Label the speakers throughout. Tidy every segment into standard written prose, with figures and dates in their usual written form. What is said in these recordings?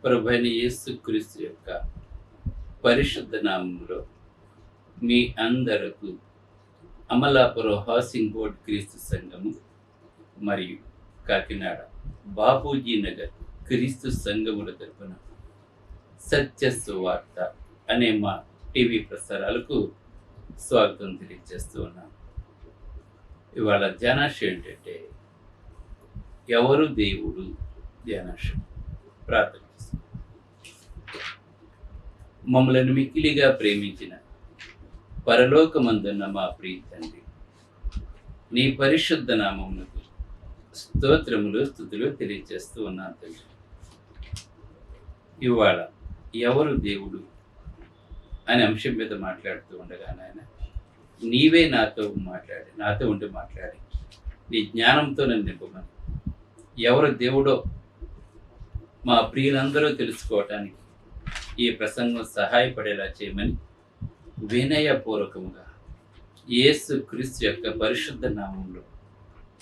Speaker 1: ప్రభువైన యేసుక్రీస్తు యొక్క పరిశుద్ధ నామములో మీ అందరకు అమలాపురం హౌసింగ్ బోర్డ్ క్రీస్తు సంఘము మరియు కాకినాడ బాపూజీ నగర్ క్రీస్తు సంఘముల తరపున సత్య సువార్త అనే మా టీవీ ప్రసారాలకు స్వాగతం తెలియజేస్తూ ఉన్నాను. ఇవాళ ధ్యానాశయం ఏంటంటే ఎవరు దేవుడు ధ్యానాశయం. ప్రార్థన చేస్తాం. మమ్మలను మిక్కిలిగా ప్రేమించిన పరలోకమందున్న మా ప్రియ తండ్రి, నీ పరిశుద్ధ నామమునకు స్తోత్రములు స్తుతులు తెలియజేస్తూ ఉన్నాను తండ్రి. ఇవాళ ఎవరు దేవుడు అనే అంశం మీద మాట్లాడుతూ ఉండగా నాయన నీవే నాతో ఉండి మాట్లాడి నీ జ్ఞానంతో నన్ను నింపమని, ఎవరు దేవుడో మా ప్రియులందరూ తెలుసుకోవటానికి ఈ ప్రసంగం సహాయపడేలా చేయమని వినయపూర్వకముగా యేసు క్రీస్తు యొక్క పరిశుద్ధ నామంలో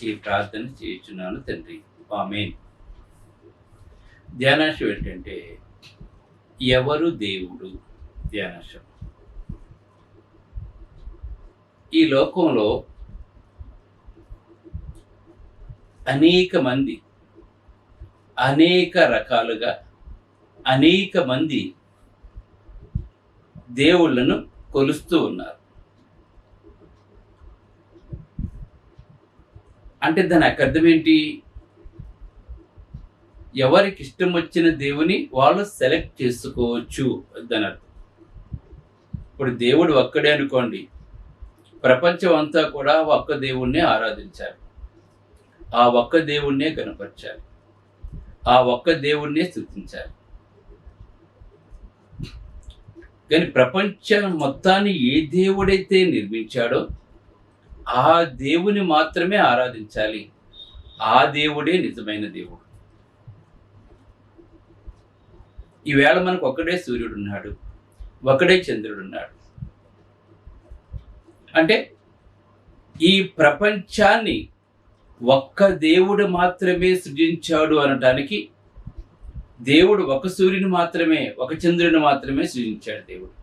Speaker 1: ఈ ప్రార్థన చేయుచున్నాను తండ్రి, ఆమేన్. ధ్యానాశం ఏంటంటే ఎవరు దేవుడు ధ్యానాశం. ఈ లోకంలో అనేక మంది అనేక రకాలుగా అనేక మంది దేవుళ్ళను కొలుస్తూ ఉన్నారు. అంటే దాని అర్థం ఏంటి? ఎవరికి ఇష్టం వచ్చిన దేవుని వాళ్ళు సెలెక్ట్ చేసుకోవచ్చు దాని అర్థం. ఇప్పుడు దేవుడు ఒక్కడే అనుకోండి, ప్రపంచం అంతా కూడా ఒక్క దేవుణ్ణే ఆరాధించాలి, ఆ ఒక్క దేవుణ్ణే కనపరచాలి, ఆ ఒక్క దేవుణ్ణే స్తుతించాలి. కానీ ప్రపంచం మొత్తాన్ని ఏ దేవుడైతే నిర్మించాడో ఆ దేవుని మాత్రమే ఆరాధించాలి, ఆ దేవుడే నిజమైన దేవుడు. ఈవేళ మనకు ఒకడే సూర్యుడు ఉన్నాడు, ఒకడే చంద్రుడు ఉన్నాడు. అంటే ఈ ప్రపంచాన్ని ఒక్క దేవుడు మాత్రమే సృజించాడు అనటానికి దేవుడు ఒక సూర్యుని మాత్రమే, ఒక చంద్రుని మాత్రమే సృజించాడు దేవుడు.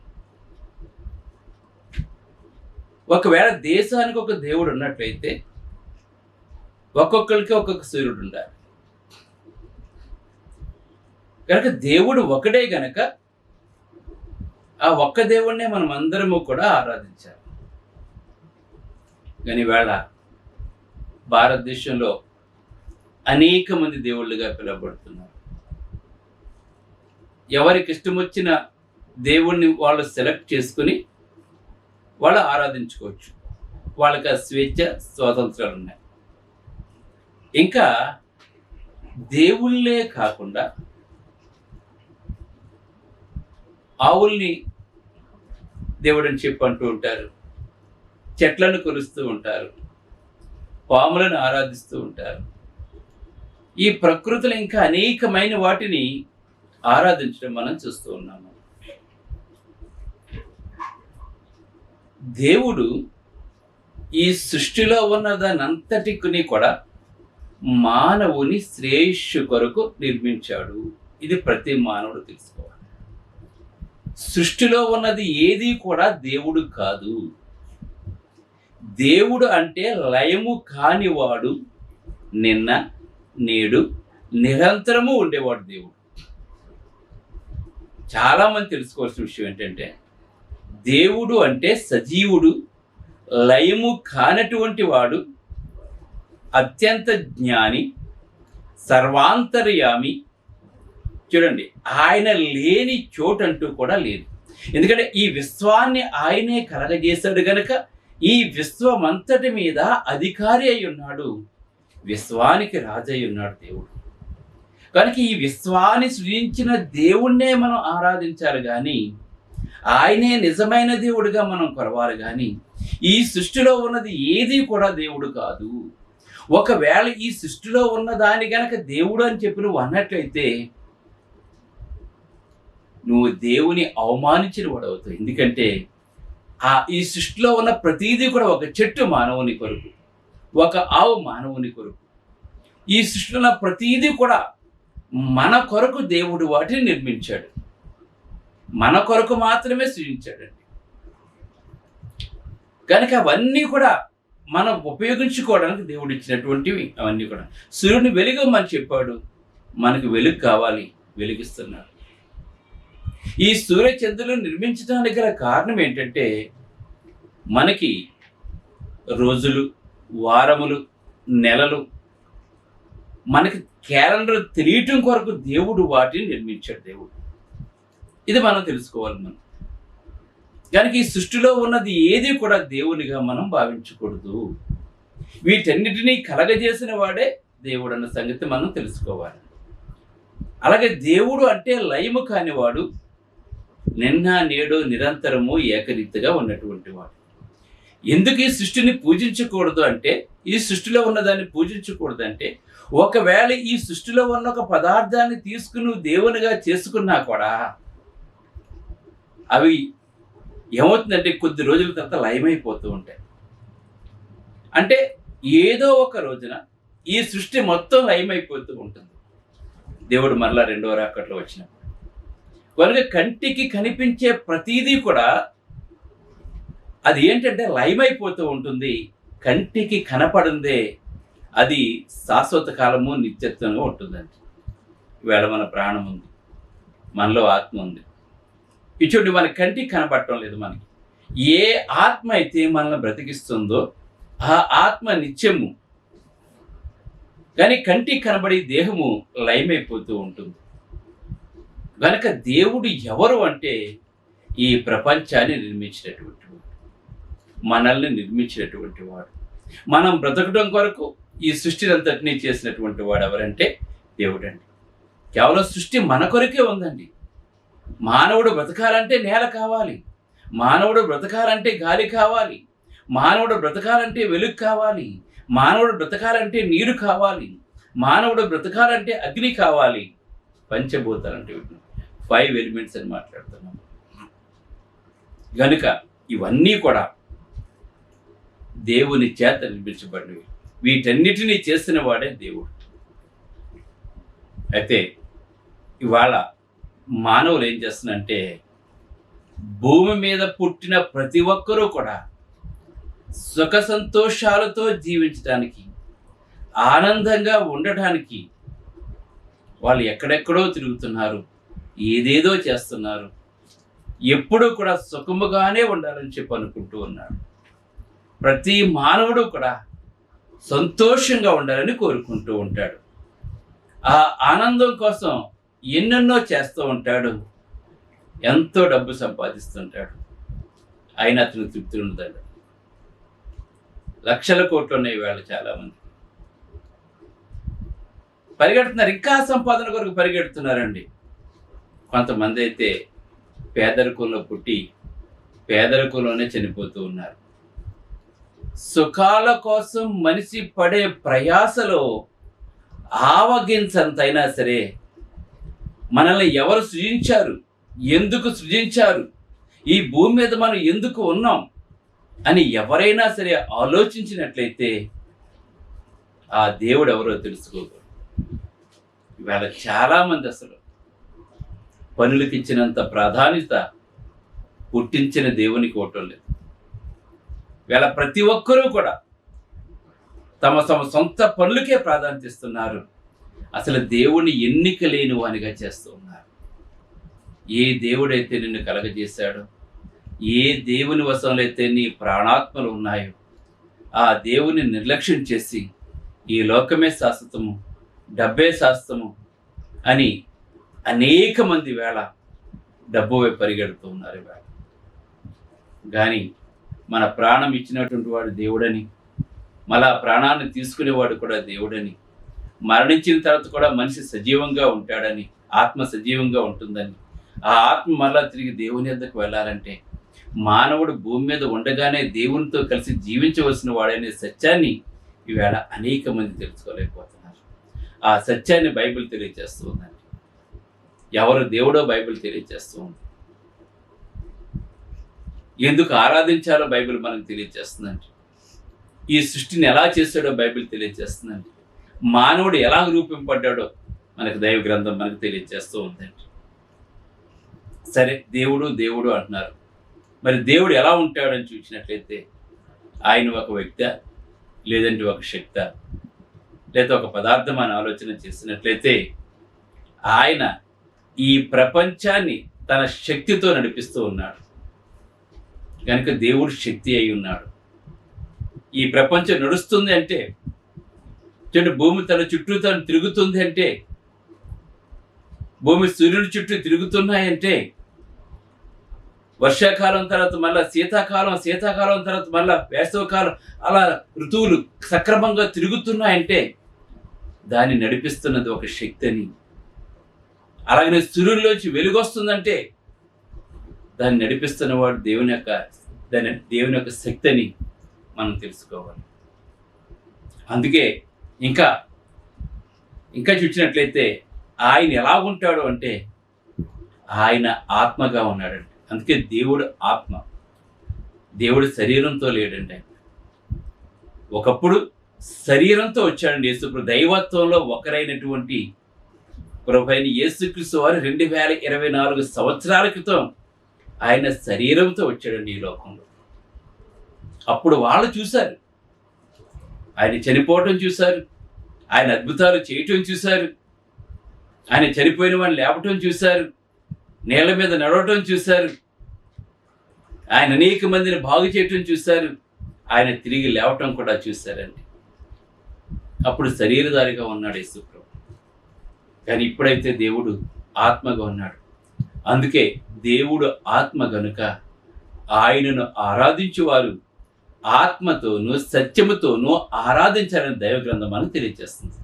Speaker 1: ఒకవేళ దేశానికి ఒక దేవుడు ఉన్నట్లయితే ఒక్కొక్కరికి ఒక్కొక్క సూర్యుడు ఉండాలి. కనుక దేవుడు ఒకడే గనక ఆ ఒక్క దేవుడినే మనం అందరము కూడా ఆరాధించాలి. కానీ వేళ భారతదేశంలో అనేక మంది దేవుళ్ళుగా పిలువబడుతున్నారు. ఎవరికి ఇష్టం వచ్చిన దేవుణ్ణి వాళ్ళు సెలెక్ట్ చేసుకుని వాళ్ళు ఆరాధించుకోవచ్చు. వాళ్ళకి ఆ స్వేచ్ఛ స్వాతంత్రాలు ఉన్నాయి. ఇంకా దేవుళ్ళే కాకుండా ఆవుల్ని దేవుడని చెప్పి అంటూ ఉంటారు, చెట్లను కొలుస్తూ ఉంటారు, పాములను ఆరాధిస్తూ ఉంటారు. ఈ ప్రకృతిలో ఇంకా అనేకమైన వాటిని ఆరాధించడం మనం చూస్తూ ఉన్నాము. దేవుడు ఈ సృష్టిలో ఉన్న దానంతటిని కూడా మానవుని శ్రేయస్సు కొరకు నిర్మించాడు. ఇది ప్రతి మానవుడు తెలుసుకోవాలి. సృష్టిలో ఉన్నది ఏది కూడా దేవుడు కాదు. దేవుడు అంటే లయము కానివాడు, నిన్న నేడు నిరంతరము ఉండేవాడు దేవుడు. చాలామంది తెలుసుకోవాల్సిన విషయం ఏంటంటే దేవుడు అంటే సజీవుడు, లయము కానటువంటి వాడు, అత్యంత జ్ఞాని, సర్వాంతర్యామి. చూడండి, ఆయన లేని చోటు అంటూ కూడా లేదు. ఎందుకంటే ఈ విశ్వాన్ని ఆయనే కలగజేశాడు గనక ఈ విశ్వమంతటి మీద అధికారి అయి ఉన్నాడు, విశ్వానికి రాజు అయి ఉన్నాడు దేవుడు. కనుక ఈ విశ్వాన్ని సృజించిన దేవుణ్ణే మనం ఆరాధించాలి కానీ ఆయనే నిజమైన దేవుడిగా మనం కొలవాలి కానీ ఈ సృష్టిలో ఉన్నది ఏది కూడా దేవుడు కాదు. ఒకవేళ ఈ సృష్టిలో ఉన్న దాని గనక దేవుడు అని చెప్పి నువ్వు అన్నట్లయితే నువ్వు దేవుని అవమానించిన వాడవుతావు. ఎందుకంటే ఈ సృష్టిలో ఉన్న ప్రతీదీ కూడా ఒక చెట్టు మానవుని కొరకు, ఒక ఆవు మానవుని కొరకు, ఈ సృష్టిలో ప్రతీదీ కూడా మన కొరకు దేవుడు వాటిని నిర్మించాడు. మన కొరకు మాత్రమే సృజించాడండి. కనుక అవన్నీ కూడా మనం ఉపయోగించుకోవడానికి దేవుడు ఇచ్చినటువంటివి. అవన్నీ కూడా సూర్యుని వెలుగమని చెప్పాడు. మనకు వెలుగు కావాలి, వెలిగిస్తున్నాడు. ఈ సూర్య చంద్రులను నిర్మించడానికి గల కారణం ఏంటంటే, మనకి రోజులు, వారములు, నెలలు, మనకి క్యాలెండర్ తెలియటం కొరకు దేవుడు వాటిని నిర్మించాడు. దేవుడు ఇది మనం తెలుసుకోవాలి. మనం కనుక ఈ సృష్టిలో ఉన్నది ఏది కూడా దేవునిగా మనం భావించకూడదు. వీటన్నిటినీ కలగజేసిన వాడే దేవుడు అన్న సంగతి మనం తెలుసుకోవాలి. అలాగే దేవుడు అంటే లయము కానివాడు, నిన్న నేడు నిరంతరము ఏకరీతిగా ఉన్నటువంటి వాడు. ఎందుకు ఈ సృష్టిని పూజించకూడదు అంటే, ఈ సృష్టిలో ఉన్నదాన్ని పూజించకూడదు అంటే, ఒకవేళ ఈ సృష్టిలో ఉన్న ఒక పదార్థాన్ని తీసుకుని దేవునిగా చేసుకున్నా కూడా అవి ఏమవుతుందంటే కొద్ది రోజుల తర్వాత లయమైపోతూ ఉంటాయి. అంటే ఏదో ఒక రోజున ఈ సృష్టి మొత్తం లయమైపోతూ ఉంటుంది దేవుడు మరలా రెండవ రాకట్లో వచ్చినప్పుడు. కనుక కంటికి కనిపించే ప్రతీదీ కూడా అది ఏంటంటే లయమైపోతూ ఉంటుంది. కంటికి కనపడిందే అది శాశ్వత కాలము, నిత్యత్వంగా ఉంటుందండి. ఈవేళ మన ప్రాణం ఉంది, మనలో ఆత్మ ఉంది. ఇటువంటి మన కంటికి కనపడటం లేదు. మనకి ఏ ఆత్మ అయితే మనల్ని బ్రతికిస్తుందో ఆ ఆత్మ నిత్యము, కానీ కంటికి కనబడి దేహము లయమైపోతూ ఉంటుంది. కనుక దేవుడు ఎవరు అంటే, ఈ ప్రపంచాన్ని నిర్మించినటువంటి వాడు, మనల్ని నిర్మించినటువంటి వాడు, మనం బ్రతకడం కొరకు ఈ సృష్టిని అంతటినీ చేసినటువంటి వాడు ఎవరంటే దేవుడు అండి. కేవలం సృష్టి మన కొరకే ఉందండి. మానవుడు బ్రతకాలంటే నేల కావాలి, మానవుడు బ్రతకాలంటే గాలి కావాలి, మానవుడు బ్రతకాలంటే వెలుగు కావాలి, మానవుడు బ్రతకాలంటే నీరు కావాలి, మానవుడు బ్రతకాలంటే అగ్ని కావాలి. పంచభూతాలంటే 5 ఎలిమెంట్స్ అని మాట్లాడుతున్నాం. గనుక ఇవన్నీ కూడా దేవుని చేత నిర్మించబడినవి. వీటన్నిటినీ చేసిన వాడే దేవుడు. అయితే ఇవాళ మానవులు ఏం చేస్తున్నారంటే, భూమి మీద పుట్టిన ప్రతి ఒక్కరూ కూడా సుఖ సంతోషాలతో జీవించడానికి, ఆనందంగా ఉండటానికి వాళ్ళు ఎక్కడెక్కడో తిరుగుతున్నారు, ఏదేదో చేస్తున్నారు. ఎప్పుడూ కూడా సుఖముగానే ఉండాలని చెప్పి అనుకుంటూ ఉన్నారు. ప్రతి మానవుడు కూడా సంతోషంగా ఉండాలని కోరుకుంటూ ఉంటాడు. ఆ ఆనందం కోసం ఎన్నెన్నో చేస్తూ ఉంటాడు, ఎంతో డబ్బు సంపాదిస్తుంటాడు, అయినా అతను తృప్తి ఉండదండి. లక్షల కోట్లు ఉన్నాయి ఇవాళ. చాలామంది పరిగెడుతున్నారు, ఇంకా సంపాదన కొరకు పరిగెడుతున్నారండి. కొంతమంది అయితే పేదరికంలో పుట్టి పేదరికంలోనే చనిపోతూ ఉన్నారు. సుఖాల కోసం మనిషి పడే ప్రయాసలో ఆవగించంతైనా సరే మనల్ని ఎవరు సృజించారు, ఎందుకు సృజించారు, ఈ భూమి మీద మనం ఎందుకు ఉన్నాం అని ఎవరైనా సరే ఆలోచించినట్లయితే ఆ దేవుడు ఎవరో తెలుసుకోగలరు. ఇవాళ చాలామంది అసలు పనులకి ఇచ్చినంత ప్రాధాన్యత పుట్టించిన దేవునికి ఇవ్వటం లేదు. ఇవాళ ప్రతి ఒక్కరూ కూడా తమ తమ సొంత పనులకే ప్రాధాన్యత ఇస్తున్నారు. అసలు దేవుని ఎన్నిక లేని వానిగా చేస్తూ ఉన్నారు. ఏ దేవుడైతే నిన్ను కలగజేశాడో, ఏ దేవుని వశంలో అయితే నీ ప్రాణాత్మలు ఉన్నాయో, ఆ దేవుని నిర్లక్ష్యం చేసి ఈ లోకమే శాశ్వతము, డబ్బే శాశ్వతము అని అనేక మంది వేళ డబ్బు వైపు పరిగెడుతూ ఉన్నారు వేళ. కానీ మన ప్రాణం ఇచ్చినటువంటి వాడు దేవుడని, మళ్ళా ప్రాణాన్ని తీసుకునేవాడు కూడా దేవుడని, మరణించిన తర్వాత కూడా మనిషి సజీవంగా ఉంటాడని, ఆత్మ సజీవంగా ఉంటుందని, ఆ ఆత్మ మళ్ళా తిరిగి దేవుని వద్దకు వెళ్ళాలంటే మానవుడు భూమి మీద ఉండగానే దేవునితో కలిసి జీవించవలసిన వాడనే సత్యాన్ని ఈవేళ అనేక మంది తెలుసుకోలేకపోతున్నారు. ఆ సత్యాన్ని బైబిల్ తెలియజేస్తూ ఉందండి. ఎవరు దేవుడో బైబిల్ తెలియజేస్తూ ఉంది. ఎందుకు ఆరాధించాలో బైబిల్ మనకు తెలియజేస్తుందండి. ఈ సృష్టిని ఎలా చేశాడో బైబిల్ తెలియజేస్తుందండి. మానవుడు ఎలా రూపింపడ్డాడో మనకు దైవ గ్రంథం మనకు తెలియజేస్తూ ఉందండి. సరే, దేవుడు దేవుడు అంటున్నారు. మరి దేవుడు ఎలా ఉంటాడని చూసినట్లయితే ఆయన ఒక వ్యక్తి, లేదంటే ఒక శక్తి, లేదా ఒక పదార్థం అని ఆలోచన చేసినట్లయితే ఆయన ఈ ప్రపంచాన్ని తన శక్తితో నడిపిస్తూ ఉన్నాడు. కనుక దేవుడు శక్తి అయి ఉన్నాడు. ఈ ప్రపంచం నడుస్తుంది అంటే, చూడండి, భూమి తన చుట్టూ తను తిరుగుతుంది అంటే, భూమి సూర్యుడి చుట్టూ తిరుగుతున్నాయంటే, వర్షాకాలం తర్వాత మళ్ళా శీతాకాలం, శీతాకాలం తర్వాత మళ్ళా వేసవకాలం, అలా ఋతువులు సక్రమంగా తిరుగుతున్నాయంటే దాన్ని నడిపిస్తున్నది ఒక శక్తి అని. అలాగనే సూర్యుడిలోంచి వెలుగొస్తుందంటే దాన్ని నడిపిస్తున్నవాడు దేవుని యొక్క శక్తి అని మనం తెలుసుకోవాలి. అందుకే ఇంకా చూసినట్లయితే ఆయన ఎలా ఉంటాడు అంటే ఆయన ఆత్మగా ఉన్నాడండి. అందుకే దేవుడు ఆత్మ. దేవుడు శరీరంతో లేడండి. ఆయన ఒకప్పుడు శరీరంతో వచ్చాడండి. యేసుప్రభు దైవత్వంలో ఒకరైనటువంటి ప్రభు అయిన యేసుక్రీస్తు వారు 2024 సంవత్సరాల క్రితం ఆయన శరీరంతో వచ్చాడండి ఈ లోకంలో. అప్పుడు వాళ్ళు చూశారు, ఆయన చనిపోవటం చూశారు, ఆయన అద్భుతాలు చేయటం చూశారు, ఆయన చనిపోయిన వాడిని లేపటం చూశారు, నేల మీద నడవటం చూశారు, ఆయన అనేక మందిని బాగు చేయటం చూశారు, ఆయన తిరిగి లేవటం కూడా చూశారండి. అప్పుడు శరీరధారిగా ఉన్నాడు యేసుప్రభు. కానీ ఇప్పుడైతే దేవుడు ఆత్మగా ఉన్నాడు. అందుకే దేవుడు ఆత్మ గనుక ఆయనను ఆరాధించువారు ఆత్మతోనూ సత్యముతోనూ ఆరాధించాలని దైవ గ్రంథం అని తెలియజేస్తుంది.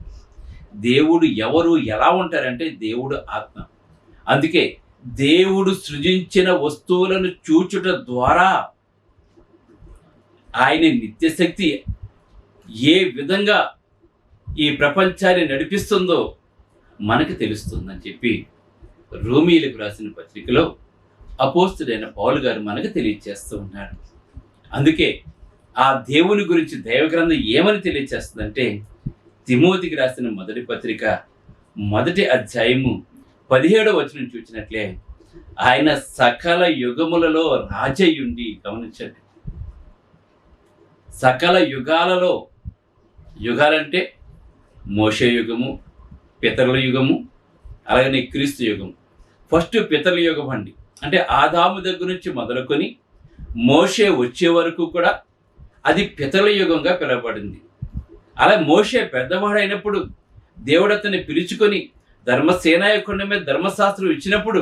Speaker 1: దేవుడు ఎవరు ఎలా ఉంటారంటే దేవుడు ఆత్మ. అందుకే దేవుడు సృజించిన వస్తువులను చూచుట ద్వారా ఆయన నిత్యశక్తి ఏ విధంగా ఈ ప్రపంచాన్ని నడిపిస్తుందో మనకు తెలుస్తుందని చెప్పి రోమీయులకు రాసిన పత్రికలో అపోస్తుడైన పౌలు గారు మనకు తెలియజేస్తూ ఉన్నాడు. అందుకే ఆ దేవుని గురించి దైవగ్రంథం ఏమని తెలియజేస్తుందంటే, తిమోతికి రాసిన మొదటి పత్రిక 1వ అధ్యాయము 17వ వచనం చూసినట్లే ఆయన సకల యుగములలో రాజయుండి, గమనించండి, సకల యుగాలలో, యుగాలంటే మోషే యుగము, పితరుల యుగము, అలాగనే క్రీస్తు యుగం. ఫస్ట్ పితరుల యుగం అండి. అంటే ఆదాము దగ్గర నుంచి మొదలుకొని మోషే వచ్చే వరకు కూడా అది పితరుల యుగంగా పిలువబడింది. అలా మోషే పెద్దవాడైనప్పుడు దేవుడు అతన్ని పిలుచుకొని ధర్మసేనాయ కొండ మీద ధర్మశాస్త్రం ఇచ్చినప్పుడు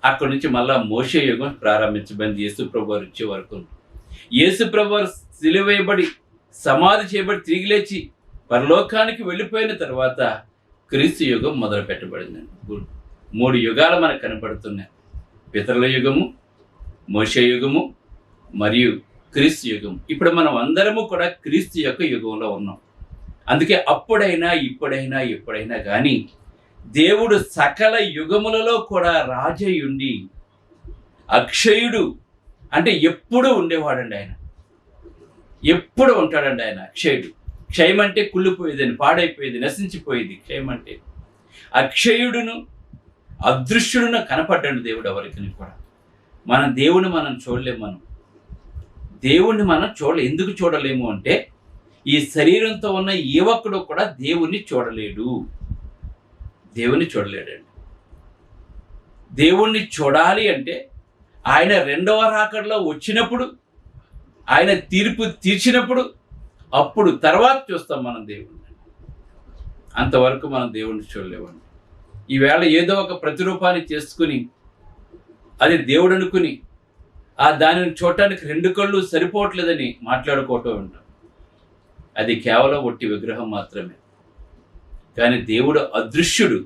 Speaker 1: అక్కడి నుంచి మళ్ళా మోషే యుగం ప్రారంభించబడింది. యేసుప్రభు వారు వచ్చే వరకు. యేసుప్రభు వారు సిలువేయబడి సమాధి చేయబడి తిరిగి లేచి పరలోకానికి వెళ్ళిపోయిన తర్వాత క్రీస్తు యుగం మొదలు పెట్టబడిందండి. 3 యుగాలు మనకు కనపడుతున్నాయి. పితరుల యుగము, మోషే యుగము మరియు క్రీస్తు యుగం. ఇప్పుడు మనం అందరము కూడా క్రీస్తు యొక్క యుగంలో ఉన్నాం. అందుకే అప్పుడైనా ఇప్పుడైనా ఎప్పుడైనా కానీ దేవుడు సకల యుగములలో కూడా రాజయుండి అక్షయుడు, అంటే ఎప్పుడు ఉండేవాడండి. ఆయన ఎప్పుడు ఉంటాడండి. ఆయన అక్షయుడు. క్షయం అంటే కుళ్ళిపోయేదని, పాడైపోయేది, నశించిపోయేది. క్షయం అంటే అక్షయుడును అదృశ్యుడును కనపడ్డాడు దేవుడు ఎవరికి కూడా. మనం దేవుని మనం చూడలేము. దేవుణ్ణి మనం ఎందుకు చూడలేము అంటే, ఈ శరీరంతో ఉన్న ఏ ఒక్కడు కూడా దేవుణ్ణి చూడలేడు. దేవుణ్ణి చూడలేడండి. దేవుణ్ణి చూడాలి అంటే ఆయన 2వ రాకడలో వచ్చినప్పుడు, ఆయన తీర్పు తీర్చినప్పుడు, అప్పుడు తర్వాత చూస్తాం మనం దేవుణ్ణి. అంతవరకు మనం దేవుణ్ణి చూడలేమండి. ఈవేళ ఏదో ఒక ప్రతిరూపాన్ని చేసుకుని అది దేవుడు అనుకుని దానిని చూడటానికి 2 కళ్ళు సరిపోవట్లేదని మాట్లాడుకోవటం ఉంటాం. అది కేవలం ఒట్టి విగ్రహం మాత్రమే. కానీ దేవుడు అదృశ్యుడు,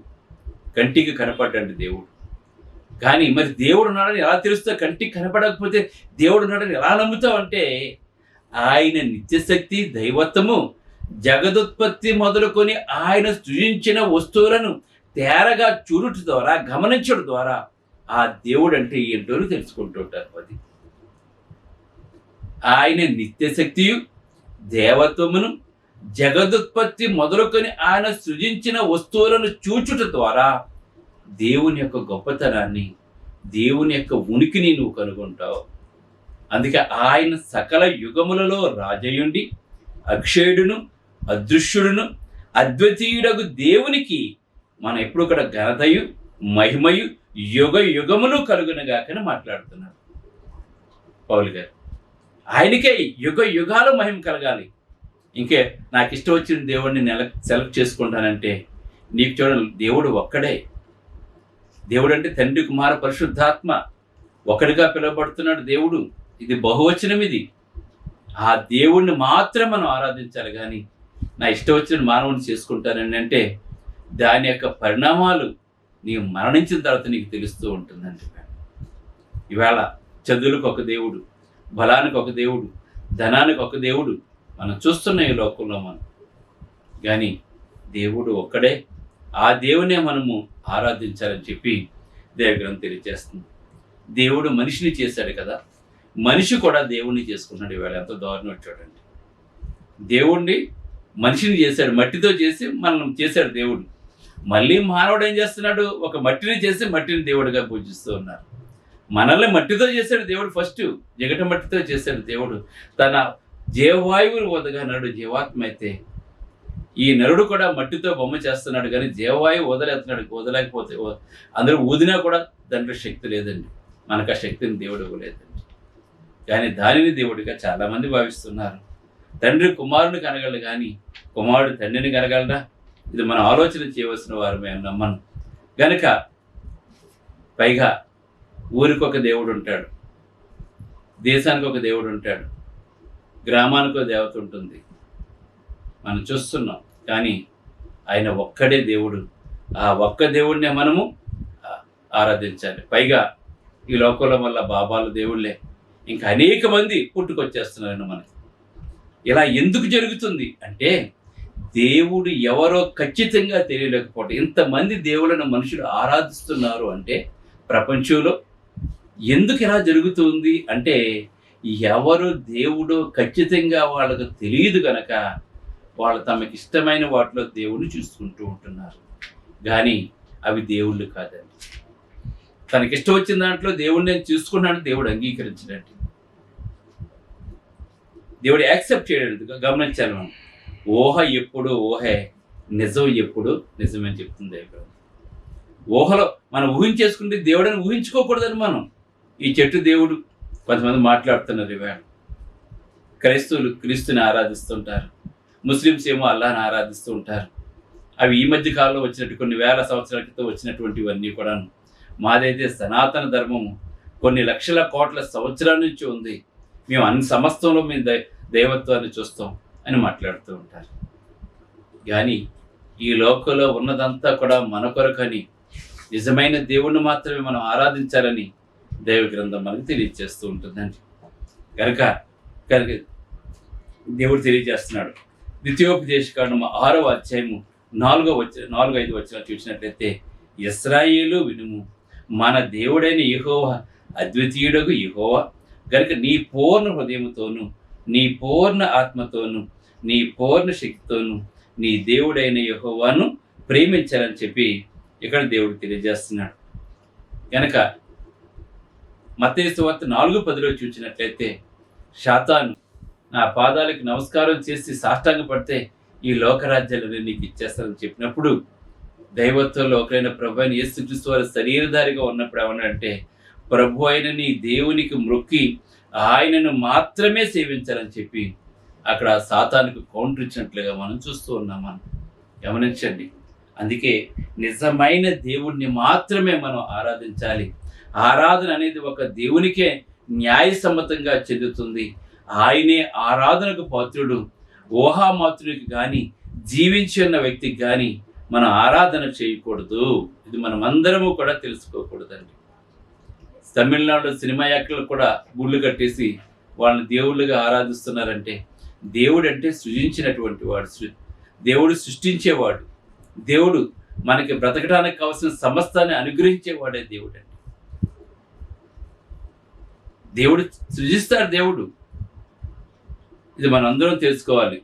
Speaker 1: కంటికి కనపడ్డండి దేవుడు. కానీ మరి దేవుడు ఉన్నాడని ఎలా తెలుస్తావు? కంటికి కనపడకపోతే దేవుడు ఉన్నాడని ఎలా నమ్ముతావు అంటే, ఆయన నిత్యశక్తి, దైవత్వము, జగదుత్పత్తి మొదలుకొని ఆయన సృజించిన వస్తువులను తేరగా చూడుట ద్వారా, గమనించడం ద్వారా ఆ దేవుడు అంటే ఏంటో తెలుసుకుంటూ ఉంటారు. అది ఆయన నిత్యశక్తియు, దేవత్వమును, జగదుత్పత్తి మొదలుకొని ఆయన సృజించిన వస్తువులను చూచుట ద్వారా దేవుని యొక్క గొప్పతనాన్ని, దేవుని యొక్క ఉనికిని నువ్వు కనుగొంటావు. అందుకే ఆయన సకల యుగములలో రాజయుండి అక్షయుడును అదృశ్యుడును అద్వితీయుడగు దేవునికి మనం ఎప్పుడు కూడా ఘనతయు మహిమయు యుగ యుగములు కలుగునగాకని మాట్లాడుతున్నాడు పౌలు గారు. ఆయనకే యుగ యుగాలు మహిమ కలగాలి. ఇంకే నాకు ఇష్టం వచ్చిన దేవుడిని సెలెక్ట్ చేసుకుంటానంటే నీకు చూడాలి, దేవుడు ఒక్కడే. దేవుడు అంటే తండ్రి కుమార పరిశుద్ధాత్మ ఒకడిగా పిలువబడుతున్నాడు దేవుడు. ఇది బహువచనం. ఇది ఆ దేవుణ్ణి మాత్రం మనం ఆరాధించాలి. కానీ నా ఇష్టం వచ్చిన మానవుని చేసుకుంటానని అంటే దాని యొక్క పరిణామాలు నీవు మరణించిన తర్వాత నీకు తెలుస్తూ ఉంటుందండి. ఇవాళ చదువులకు ఒక దేవుడు, బలానికి ఒక దేవుడు, ధనానికి ఒక దేవుడు మనం చూస్తున్న ఈ లోకంలో మనం. కానీ దేవుడు ఒక్కడే. ఆ దేవునే మనము ఆరాధించాలని చెప్పి దేవగ్రంథం తెలియజేస్తుంది. దేవుడు మనిషిని చేశాడు కదా, మనిషి కూడా దేవుణ్ణి చేసుకున్నాడు. ఇవాళ ఎంత దారుణం చూడండి. దేవుణ్ణి మనిషిని చేశాడు, మట్టితో చేసి మనం చేశాడు దేవుడు. మళ్ళీ మానవుడు ఏం చేస్తున్నాడు? ఒక మట్టిని చేసి మట్టిని దేవుడిగా పూజిస్తూ ఉన్నారు. మనల్ని మట్టితో చేశాడు దేవుడు. ఫస్ట్ జగట మట్టితో చేశాడు దేవుడు. తన జీవవాయువుని వదగన్నాడు జీవాత్మ. అయితే ఈ నరుడు కూడా మట్టితో బొమ్మ చేస్తున్నాడు, కానీ జీవవాయువు వదలేస్తున్నాడు. వదలేకపోతే అందరూ ఊదినా కూడా దాంట్లో శక్తి లేదండి. మనకు ఆ శక్తిని దేవుడు ఇవ్వలేదండి. కానీ దానిని దేవుడిగా చాలామంది భావిస్తున్నారు. తండ్రి కుమారుని కనగలడు, కానీ కుమారుడు తండ్రిని కనగలడా? ఇది మనం ఆలోచన చేయవలసిన వారమే నమ్మను. గనుక పైగా ఊరికి ఒక దేవుడు ఉంటాడు, దేశానికి ఒక దేవుడు ఉంటాడు, గ్రామానికి ఒక దేవత ఉంటుంది. మనం చూస్తున్నాం. కానీ ఆయన ఒక్కడే దేవుడు. ఆ ఒక్క దేవుడినే మనము ఆరాధించాలి. పైగా ఈ లోకంలో వల్ల బాబాలు దేవుళ్ళే ఇంకా అనేక మంది పుట్టుకొచ్చేస్తున్నారండి మనకి. ఇలా ఎందుకు జరుగుతుంది అంటే దేవుడు ఎవరో ఖచ్చితంగా తెలియలేకపోవటం. ఇంతమంది దేవుళ్ళను మనుషులు ఆరాధిస్తున్నారు అంటే ప్రపంచంలో ఎందుకు ఇలా జరుగుతుంది అంటే ఎవరు దేవుడు ఖచ్చితంగా వాళ్ళకు తెలియదు కనుక వాళ్ళు తమకి ఇష్టమైన వాటిలో దేవుడిని చూసుకుంటూ ఉంటున్నారు. కానీ అవి దేవుళ్ళు కాదండి. తనకిష్టం వచ్చిన దాంట్లో దేవుడిని నేను చూసుకున్నాను, దేవుడు అంగీకరించినట్టు, దేవుడు యాక్సెప్ట్ చేయడానికి గమనించాలి మనం. ఊహ ఎప్పుడు ఊహే, నిజం ఎప్పుడు నిజమని చెప్తుంది దేవుడు. ఊహలో మనం ఊహించేసుకుంటే దేవుడని ఊహించుకోకూడదని మనం. ఈ చెట్టు దేవుడు కొంతమంది మాట్లాడుతున్నారు. ఇవాళ క్రైస్తవులు క్రీస్తుని ఆరాధిస్తుంటారు, ముస్లిమ్స్ ఏమో అల్లాహ్ని ఆరాధిస్తూ ఉంటారు. అవి ఈ మధ్య కాలంలో వచ్చినట్టు కొన్ని వేల సంవత్సరాల క్రితం వచ్చినటువంటివన్నీ కూడాను. మాదైతే సనాతన ధర్మము కొన్ని లక్షల కోట్ల సంవత్సరాల నుంచి ఉంది, మేము అన్ని సమస్తంలో మేము దైవత్వాన్ని చూస్తాం అని మాట్లాడుతూ ఉంటారు. కానీ ఈ లోకంలో ఉన్నదంతా కూడా మన కొరకని, నిజమైన దేవుణ్ణి మాత్రమే మనం ఆరాధించాలని దైవ గ్రంథం మనకు తెలియజేస్తూ ఉంటుందండి. కనుక దేవుడు తెలియజేస్తున్నాడు. ద్వితీయోపదేశకాండము 6వ అధ్యాయము 4-5 వచనాలు చూసినట్లయితే, ఇశ్రాయేలు వినుము, మన దేవుడైన యెహోవా అద్వితీయుడగు యెహోవా గనుక నీ పూర్ణ హృదయముతోను, నీ పూర్ణ ఆత్మతోను, నీ పూర్ణ శక్తితోను నీ దేవుడైన యెహోవాను ప్రేమించాలని చెప్పి ఇక్కడ దేవుడు తెలియజేస్తున్నాడు. కనుక మత్తయి సువార్త 4:10 చూసినట్లయితే, సాతాను నా పాదాలకు నమస్కారం చేసి సాష్టాంగ పడితే ఈ లోకరాజ్యాలను నీకు ఇచ్చేస్తానని చెప్పినప్పుడు, దైవత్వంలో ఒకరైన ప్రభు అయిన యేసుక్రీస్తు వారి శరీరధారిగా ఉన్నప్పుడు ఏమన్నాడంటే, ప్రభు అయిన నీ దేవునికి మొక్కి ఆయనను మాత్రమే సేవించాలని చెప్పి అక్కడ సాతానుకు కౌంటర్ ఇచ్చినట్లుగా మనం చూస్తూ ఉన్నాం. మనం గమనించండి. అందుకే నిజమైన దేవుణ్ణి మాత్రమే మనం ఆరాధించాలి. ఆరాధన అనేది ఒక దేవునికే న్యాయసమ్మతంగా చెందుతుంది. ఆయనే ఆరాధనకు పాత్రుడు. ఊహామాత్రుడికి కానీ జీవించి ఉన్న వ్యక్తికి కానీ మనం ఆరాధన చేయకూడదు. ఇది మనం అందరము కూడా తెలుసుకోకూడదండి. తమిళనాడులో సినిమా యాక్టర్లు కూడా గుళ్ళు కట్టేసి వాళ్ళని దేవుళ్ళుగా ఆరాధిస్తున్నారంటే, దేవుడు అంటే సృజించినటువంటి వాడు, దేవుడు సృష్టించేవాడు, దేవుడు మనకి బ్రతకడానికి కావాల్సిన సమస్తాన్ని అనుగ్రహించేవాడే దేవుడు అండి. దేవుడు సృజిస్తాడు. దేవుడు ఇది మనం అందరం తెలుసుకోవాలి.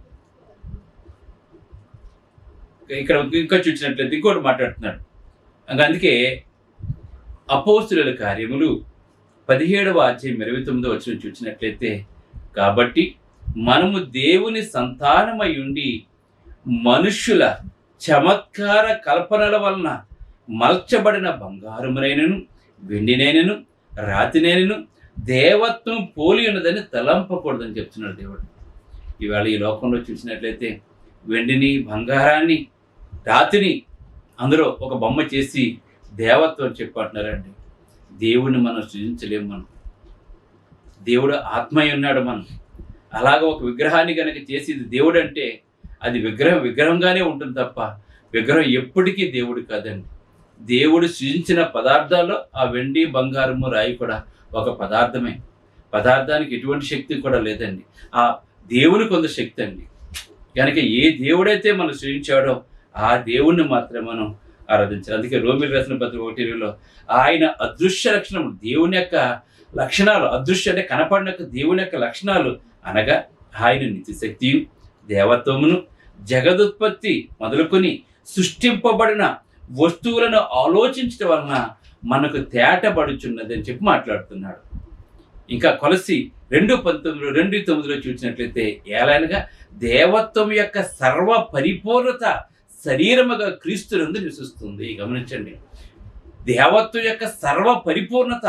Speaker 1: ఇక్కడ ఇంకా చూసినట్లయితే ఇంకోటి మాట్లాడుతున్నాడు. అందుకే అపోస్తుల కార్యములు 17వ అధ్యాయం 29వ వచనం చూసినట్లయితే, కాబట్టి మనము దేవుని సంతానమై ఉండి మనుష్యుల చమత్కార కల్పనల వలన మల్చబడిన బంగారమునైనను వెండినైనను రాతినైనను దేవత్వం పోలి ఉన్నదని తలంపకూడదని చెప్తున్నాడు దేవుడు. ఈవేళ ఈ లోకంలో చూసినట్లయితే వెండిని, బంగారాన్ని, రాతిని అందులో ఒక బొమ్మ చేసి దేవత్వం చెప్పంటున్నారండి. దేవుణ్ణి మనం సృజించలేము. మనం దేవుడు ఆత్మయ్య ఉన్నాడు. మనం అలాగ ఒక విగ్రహాన్ని కనుక చేసి ఇది దేవుడు అంటే అది విగ్రహంగానే ఉంటుంది తప్ప విగ్రహం ఎప్పటికీ దేవుడు కాదండి. దేవుడు సృజించిన పదార్థాల్లో ఆ వెండి, బంగారము, రాయి కూడా ఒక పదార్థమే. పదార్థానికి ఎటువంటి శక్తి కూడా లేదండి. ఆ దేవుని కొంత శక్తి అండి. కనుక ఏ దేవుడైతే మనం సృజించాడో ఆ దేవుణ్ణి మాత్రమే మనం ఆరాధించాలి. అందుకే రోమిలకు రాసిన పత్రిక 1:20లో ఆయన అదృశ్య లక్షణం, దేవుని యొక్క లక్షణాలు, అదృశ్య అంటే కనపడిన దేవుని యొక్క లక్షణాలు అనగా ఆయన నిత్యశక్తియు, దేవత్వమును, జగదుత్పత్తి మొదలుకొని సృష్టింపబడిన వస్తువులను ఆలోచించడం వలన మనకు తేటబడుచున్నది అని చెప్పి మాట్లాడుతున్నాడు. ఇంకా కొలసి 2:9లో చూసినట్లయితే ఏలైనగా దేవత్వం యొక్క సర్వ పరిపూర్ణత శరీరముగా క్రీస్తునందు నివసిస్తుంది. గమనించండి, దేవత్వం యొక్క సర్వ పరిపూర్ణత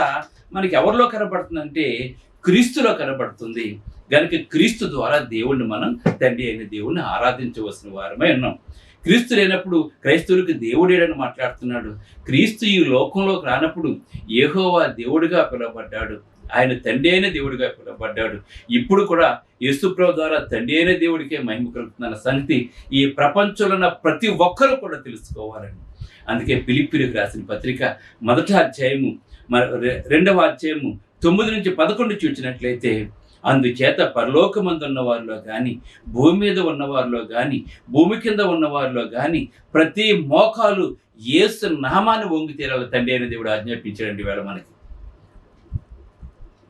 Speaker 1: మనకి ఎవరిలో కనబడుతుందంటే క్రీస్తులో కనబడుతుంది. కనుక క్రీస్తు ద్వారా దేవుణ్ణి మనం తండ్రి అయిన దేవుణ్ణి ఆరాధించవలసిన వారమై ఉన్నాం. క్రీస్తు లేనప్పుడు క్రైస్తవులకు దేవుడేడని మాట్లాడుతున్నాడు. క్రీస్తు ఈ లోకంలోకి రానప్పుడు యెహోవా దేవుడిగా పిలువబడ్డాడు. ఆయన తండ్రి అయిన దేవుడిగా పిలువబడ్డాడు. ఇప్పుడు కూడా యేసుప్రభు ద్వారా తండ్రి అయిన దేవుడికే మహిమ కలుగుతుందన్న సంగతి ఈ ప్రపంచంలో ఉన్న ప్రతి ఒక్కరూ కూడా తెలుసుకోవాలండి. అందుకే ఫిలిప్పీయులకు రాసిన పత్రిక 1వ అధ్యాయము 2వ అధ్యాయము 9-11 చూసినట్లయితే, అందుచేత పరలోకమందున్న వారిలో కానీ, భూమి మీద ఉన్నవారిలో కానీ, భూమి కింద ఉన్నవారిలో కానీ ప్రతి మోకాలు యేసు నామాన్ని వంగి తీరాలి తండ్రి అయిన దేవుడు ఆజ్ఞాపించాడండి. వేళ మనకి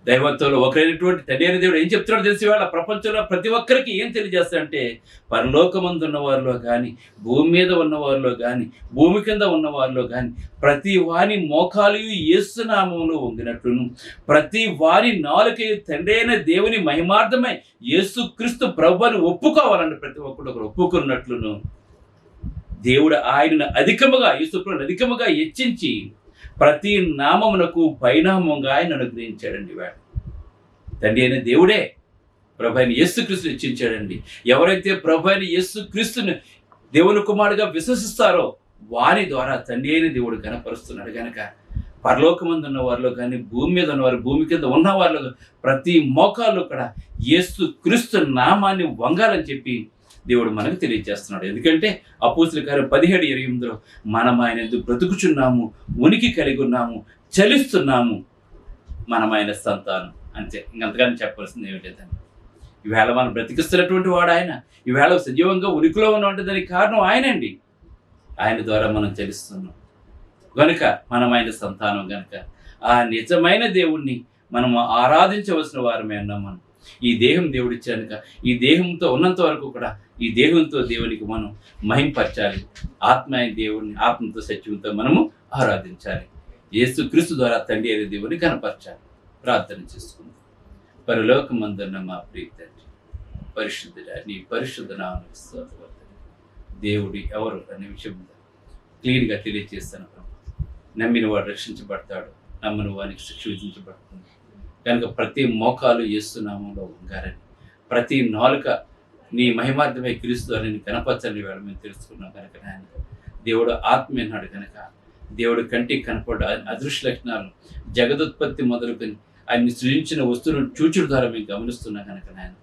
Speaker 1: దైవత్వంలో ఒకరైనటువంటి తండ్రి అయిన దేవుడు ఏం చెప్తున్నాడో తెలిసి వేళ ప్రపంచంలో ప్రతి ఒక్కరికి ఏం తెలియజేస్తాడంటే, పరలోకమందున్న వారిలో కానీ, భూమి మీద ఉన్నవారిలో కానీ, భూమి కింద ఉన్నవారిలో కానీ ప్రతి వారి మోకాలు యేసు నామములో వంగినట్లును, ప్రతి వారి నాలుకయు తండ్రి అయిన దేవుని మహిమార్థమై యేసుక్రీస్తు ప్రభువుని ఒప్పుకోవాలండి. ప్రతి ఒక్కరు ఒకరు ఒప్పుకున్నట్లును దేవుడు ఆయనను అధికముగా, యేసుప్రభువును అధికముగా హెచ్చించి ప్రతి నామమునకు పైనామంగా ఆయన అనుగ్రహించాడండి. వాడు తండ్రి అయిన దేవుడే ప్రభు అయిన యేసుక్రీస్తుని హెచ్చించాడండి. ఎవరైతే ప్రభు అయిన యేసుక్రీస్తుని దేవుని కుమారుడుగా విశ్వసిస్తారో వారి ద్వారా తండ్రి అయిన దేవుడు కనపరుస్తున్నాడు. కనుక పరలోకమందు ఉన్న వారిలో కానీ, భూమి మీద ఉన్నవారు, భూమి కింద ఉన్న వారిలో ప్రతి మోకాలు కూడా యేసుక్రీస్తు నామాన్ని వంగాలని చెప్పి దేవుడు మనకు తెలియజేస్తున్నాడు. ఎందుకంటే అపోస్తలుల కార్యం 17:28లో మనం ఆయన యందు బ్రతుకుచున్నాము, ఉనికి కలిగి ఉన్నాము, చలిస్తున్నాము, మనం ఆయన సంతానం. అంతే, ఇంకంతగానే చెప్పాల్సింది ఏమి లేదండి. ఈవేళ మనం బ్రతికిస్తున్నటువంటి వాడు ఆయన. ఈవేళ సజీవంగా ఉనికిలో ఉన్నటువంటి దానికి కారణం ఆయనండి. ఆయన ద్వారా మనం చలిస్తున్నాం కనుక మనం ఆయన సంతానం. కనుక ఆ నిజమైన దేవుణ్ణి మనం ఆరాధించవలసిన వారమే అన్నాం. మనం ఈ దేహం దేవుడిచ్చానుక ఈ దేహంతో ఉన్నంత వరకు కూడా ఈ దేహంతో దేవునికి మనం మహింపరచాలి. ఆత్మ అయిన దేవుడిని ఆత్మతో సత్యంతో మనము ఆరాధించాలి. యేసుక్రీస్తు ద్వారా తండ్రి అయిన దేవుని కనపరచాలి. ప్రార్థన చేసుకుందాం. పరలోకమందున్న మా ప్రియ తండ్రి, పరిశుద్ధుడా, నీ పరిశుద్ధ నామమునకు స్తోత్రం. దేవుడు ఎవరు అనే విషయం క్లియర్గా తెలియజేస్తాను. నమ్మిన వాడు రక్షించబడతాడు, నమ్మని వానికి శిక్ష విధించబడుతుంది. కనుక ప్రతి మోకాలు యేసు నామములో వంగారని, ప్రతి నాలుక నీ మహిమార్థమై క్రీస్తు ద్వారా నేను కనపరచని వేళ మేము తెలుసుకున్నాం. కనుక నాయన దేవుడు ఆత్మ అన్నాడు. కనుక దేవుడు కంటికి కనపడ్డ అదృశ్య లక్షణాలు, జగదుత్పత్తి మొదలుకొని ఆయన్ని సృజించిన వస్తువులను చూచుడు ద్వారా మేము గమనిస్తున్నాం. కనుక నాయన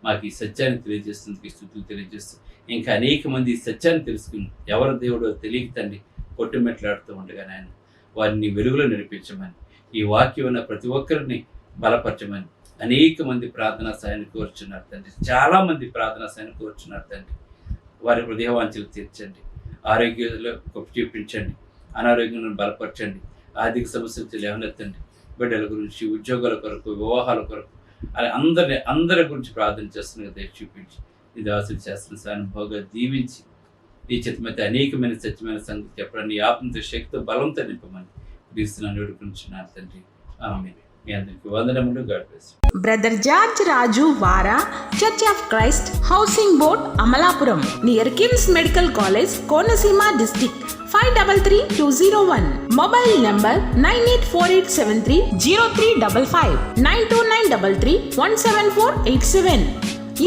Speaker 1: మాకు ఈ సత్యాన్ని తెలియజేస్తుంది, స్థుతులు తెలియజేస్తూ ఇంకా అనేక మంది ఈ సత్యాన్ని తెలుసుకుని ఎవరు దేవుడో తెలియక తండ్రి కొట్టుమెట్లాడుతూ ఉండగా నాయన వారిని వెలుగులో నడిపించమని, ఈ వాక్యం ఉన్న ప్రతి ఒక్కరిని బలపరచమని అనేక మంది ప్రార్థనా సాయాన్ని కోరుచున్నారు తండ్రి. చాలా మంది ప్రార్థనా సాయాన్ని కోరుచున్నారు తండ్రి. వారి హృదయవాంఛలు తీర్చండి, ఆరోగ్యంలో గొప్ప చూపించండి, అనారోగ్యాలను బలపరచండి, ఆర్థిక సమస్యలు లేవనెత్తండి, బిడ్డల గురించి, ఉద్యోగాల కొరకు, వివాహాల కొరకు అలా అందరి గురించి ప్రార్థన చేస్తున్న దయ చూపించి ఇది ఆశలు చేస్తున్న సాయం బాగా దీవించి నీ చిత్తమైతే అనేకమైన సత్యమైన సంగతి చెప్పడం నీ ఆత్మతో శక్తితో బలంతో నింపమని క్రీస్తునామమున వేడుకుంటున్నాను తండ్రి. ఆమేన్. మీ అందరికీ వందనములు. God bless.
Speaker 2: బ్రదర్ జార్జ్ రాజు వారా, church of Christ, housing board, Amalapuram, near KIMS medical college, Konaseema district, 532001. Mobile number 9848730355, 9293317487.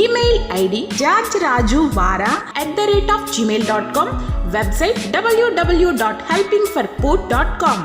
Speaker 2: Email ID georgerajuvara@gmail.com. Website www.helpingforpoor.com.